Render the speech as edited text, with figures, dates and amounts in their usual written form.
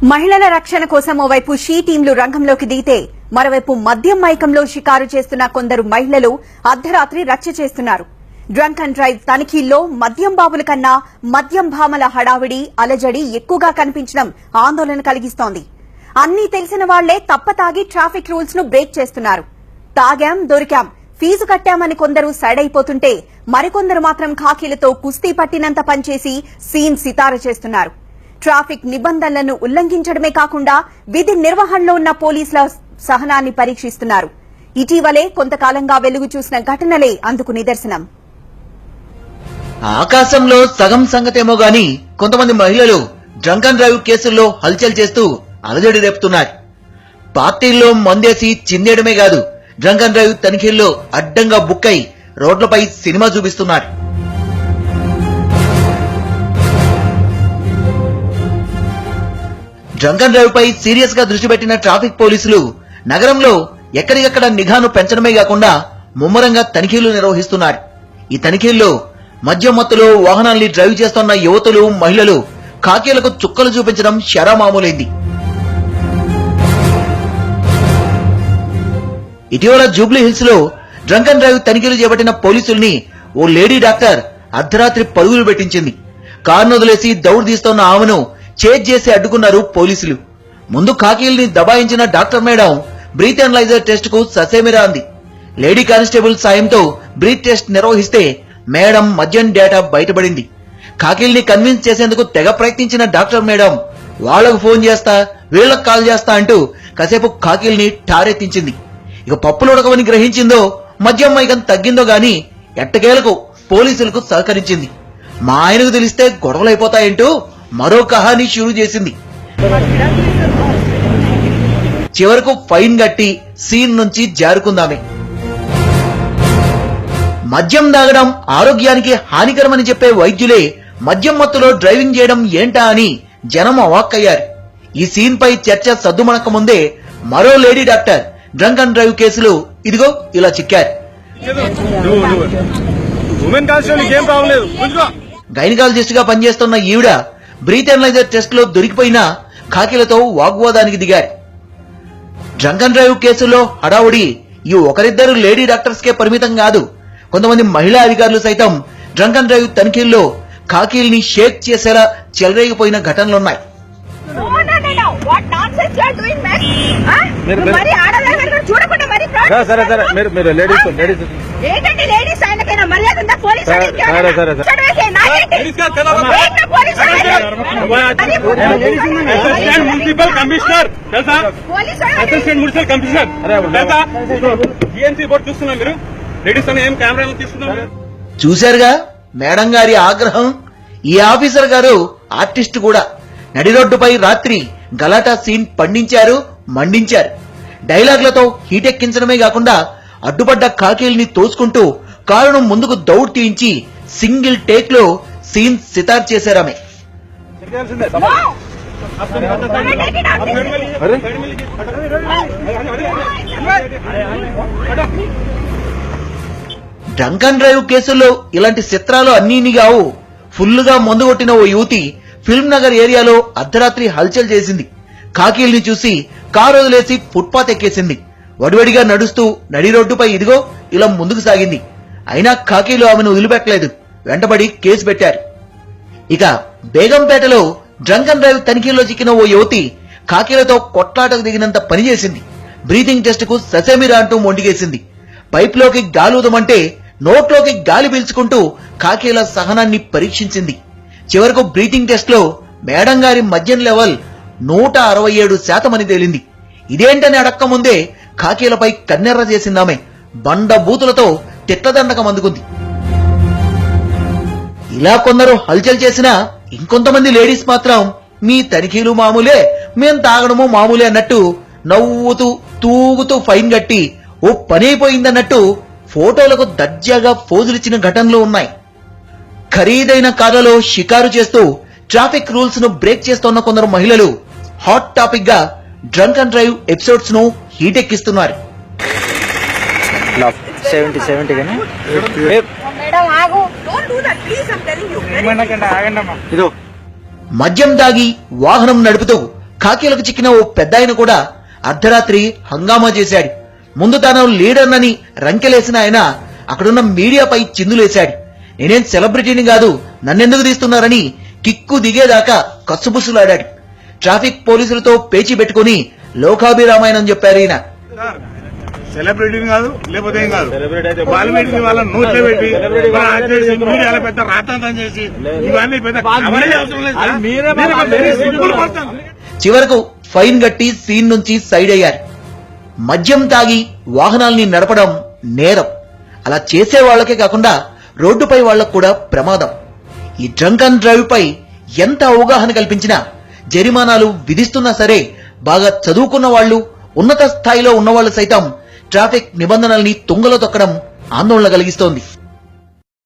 మహిళల రక్షణ కోసం ఓవైపు షీ టీంలు రంగంలోకి దిగితే మరోవైపు మద్యం మైకంలో షికారు చేస్తున్న కొందరు మహిళలు అర్ధరాత్రి రచ్చ చేస్తున్నారు. డ్రంక్ అండ్ డ్రైవ్ తనిఖీల్లో మద్యం బాబుల కన్నా మద్యం భామల హడావిడి అలజడి ఎక్కువగా కనిపించడం ఆందోళన కలిగిస్తోంది. అన్నీ తెలిసిన వాళ్లే తప్పతాగి ట్రాఫిక్ రూల్స్ ను బ్రేక్ చేస్తున్నారు. తాగాం దొరికాం ఫీజు కట్టామని కొందరు సైడ్ అయిపోతుంటే మరికొందరు మాత్రం ఖాకీలతో కుస్తీ పట్టినంత పనిచేసి సీన్ సితార చేస్తున్నారు. ట్రాఫిక్ నిబంధనలను ఉల్లంఘించడమే కాకుండా విధి నిర్వహణలో ఉన్న పోలీసుల సహనాన్ని పరీక్షిస్తున్నారు. ఇటీవలే కొంతకాలంగా వెలుగు చూసిన ఘటనలే అందుకు నిదర్శనం. ఆకాశంలో సగం సంగతేమో గాని కొంతమంది మహిళలు డ్రంక్ అండ్ డ్రైవ్ కేసుల్లో హల్చల్ చేస్తూ అలజడి రేపుతున్నారు. పార్టీల్లో మందేసి చిందేయడమే కాదు, డ్రంక్ అండ్ డ్రైవ్ తనిఖీల్లో అడ్డంగా బుక్కై రోడ్లపై సినిమా చూపిస్తున్నారు. డ్రంక్ అండ్ డ్రైవ్ పై సీరియస్ గా దృష్టి పెట్టిన ట్రాఫిక్ పోలీసులు నగరంలో ఎక్కడికక్కడ నిఘాను పెంచడమే కాకుండా ముమ్మరంగా తనిఖీలు నిర్వహిస్తున్నారు. ఈ తనిఖీల్లో మద్యం మత్తులో వాహనాల్ని డ్రైవ్ చేస్తున్న యువతులు, మహిళలు ఖాకీలకు చుక్కలు చూపించడం శరామామూలైంది. ఇటీవల జూబ్లీ హిల్స్ లో డ్రంక్ అండ్ డ్రైవ్ తనిఖీలు చేపట్టిన పోలీసుల్ని ఓ లేడీ డాక్టర్ అర్ధరాత్రి పరుగులు పెట్టించింది. కారును వదిలేసి దౌడు తీస్తున్న ఆమెను చేజ్ చేసి అడ్డుకున్నారు పోలీసులు. ముందు ఖాకీల్ని దబాయించిన doctor madam breath analyser test కు ససేమిరా అంది. లేడీ కానిస్టేబుల్ సాయంతో బ్రీత్ టెస్ట్ నిర్వహిస్తే మేడం మద్యం డేటా బయటపడింది. ఖాకీల్ని కన్విన్స్ చేసేందుకు తెగ ప్రయత్నించిన డాక్టర్ మేడం వాళ్లకు ఫోన్ చేస్తా, వీళ్లకు కాల్ చేస్తా అంటూ కాసేపు ఖాకీల్ని టారెత్తించింది. ఇక పప్పులు ఉడకవని గ్రహించిందో, మద్యం మైకం తగ్గిందో గాని ఎట్టకేలకు పోలీసులకు సహకరించింది. మా ఆయనకు తెలిస్తే గొడవలైపోతాయంటూ మరో కహానీ షురూ చేసింది. చివరకు ఫైన్ కట్టి సీన్ నుంచి జారుకుందామే. మద్యం తాగడం ఆరోగ్యానికి హానికరమని చెప్పే వైద్యులే మద్యం మత్తులో డ్రైవింగ్ చేయడం ఏంటా అని జనం అవాక్కయ్యారు. ఈ సీన్ పై చర్చ సద్దుమణక ముందే మరో lady doctor drunk and drive కేసులు ఇదిగో ఇలా చిక్కారు. గైనకాలజిస్ట్ గా పనిచేస్తున్న ఈవిడ బ్రీత్ అనలైజర్ టెస్ట్ లో దొరికిపోయిన ఖాకీలతో వాగ్వాదానికి దిగారు. డ్రంక్ అండ్ డ్రైవ్ కేసులో హడావుడి ఈ ఒకరిద్దరు లేడీ డాక్టర్స్ కే పరిమితం కాదు. కొంతమంది మహిళా అధికారులు సైతం డ్రంక్ అండ్ డ్రైవ్ తనిఖీల్లో ఖాకీల్ని షేక్ చేసేలా చెలరేగిపోయిన ఘటనలున్నాయి. Municipal commissioner assistant municipal commissioner board చూస్తున్నా మీరు లేడీస్ అని ఏం కెమెరాలు తీసుకున్నారు. చూశారుగా మేడం గారి ఆగ్రహం. ఈ ఆఫీసర్ గారు ఆర్టిస్ట్ కూడా. నడి రోడ్డుపై రాత్రి గలాటా సీన్ పండించారు, మండించారు. డైలాగ్లతో హీటెక్కించడమే కాకుండా అడ్డుపడ్డ ఖాకీల్ని తోసుకుంటూ కారును ముందుకు దౌడు తీయించి సింగిల్ టేక్ లో సీన్ సితార్ చేశారామె. డ్రంక్ అండ్ డ్రైవ్ కేసుల్లో ఇలాంటి చిత్రాలు అన్నీ కావు. ఫుల్లుగా మందు కొట్టిన ఓ యువతి ఫిల్మ్ నగర్ ఏరియాలో అర్ధరాత్రి హల్చల్ చేసింది. ఖాకీల్ని చూసి కారు వదిలేసి ఫుట్పాత్ ఎక్కేసింది. వడివడిగా నడుస్తూ నడి రోడ్డుపై ఇదిగో ఇలా ముందుకు సాగింది. అయినా ఖాకీలు ఆమెను వదిలిపెట్టలేదు. వెంటబడి కేసు పెట్టారు. ఇక బేగంపేటలో డ్రంక్ అండ్ డ్రైవ్ తనిఖీల్లో చిక్కిన ఓ యువతి ఖాకీలతో కొట్లాటకు దిగినంత పని చేసింది. బ్రీతింగ్ టెస్ట్ కు ససేమిరా అంటూ మొండిగేసింది. పైప్లోకి గాలి ఊదమంటే నోట్లోకి గాలి పీల్చుకుంటూ ఖాకీల సహనాన్ని పరీక్షించింది. చివరకు బ్రీతింగ్ టెస్ట్ లో మేడం గారి మద్యం లెవెల్ 167% అని తేలింది. ఇదేంటని అడక్క ముందే ఖాకీలపై కన్నెర్ర చేసిందామె. బండ బూతులతో తిట్లదండకం అందుకుంది. ఇలా కొందరు హల్చల్ చేసినా ఇంకొంతమంది లేడీస్ మాత్రం మీ తనిఖీలు మామూలే, మేం తాగడము మామూలే అన్నట్టు నవ్వుతూ తూగుతూ ఫైన్ కట్టి ఓ పని అయిపోయిందన్నట్టు ఫోటోలకు దర్జాగా ఫోజులిచ్చిన ఘటనలు ఉన్నాయి. ఖరీదైన కార్లలో షికారు చేస్తూ ట్రాఫిక్ రూల్స్ ను బ్రేక్ చేస్తున్న కొందరు మహిళలు హాట్ టాపిక్ గా డ్రంక్ అండ్ డ్రైవ్ ఎపిసోడ్స్ ను హీటెక్కిస్తున్నారు. మద్యం తాగి వాహనం నడుపుతూ ఖాకీలకు చిక్కిన ఓ పెద్దాయన కూడా అర్ధరాత్రి హంగామా చేశాడు. ముందు తాను లీడర్నని రంకెలేసిన ఆయన అక్కడున్న మీడియాపై చిందులేశాడు. నేనేం సెలబ్రిటీని కాదు, నన్నెందుకు తీస్తున్నారని కిక్కు దిగేదాకా కస్సుబుస్సులాడాడు. ట్రాఫిక్ పోలీసులతో పేచీ పెట్టుకుని లోకాభిరామాయణం చెప్పారు ఈయన. సెలబ్రిటీని కాదు, లేకపోతే ఏం కాదు, వాల్మీకి వాళ్ళ నోట్లో పెట్టి మీడియాలో పెద్ద రాతాంతం చేసి ఇవన్నీ పెద్ద కవరేజ్ అవసరం లేదు సార్. మీరు ఒక very simple person. చివరకు ఫైన్ కట్టి సీన్ నుంచి సైడ్ అయ్యారు. మద్యం తాగి వాహనాల్ని నడపడం నేరం. అలా చేసే వాళ్లకే కాకుండా రోడ్డుపై వాళ్లకు కూడా ప్రమాదం. ఈ డ్రంక్ అండ్ డ్రైవ్ పై ఎంత అవగాహన కల్పించినా, జరిమానాలు విధిస్తున్నా సరే బాగా చదువుకున్న వాళ్ళు, ఉన్నత స్థాయిలో ఉన్నవాళ్లు సైతం ట్రాఫిక్ నిబంధనల్ని తుంగలో తొక్కడం ఆందోళన కలిగిస్తోంది.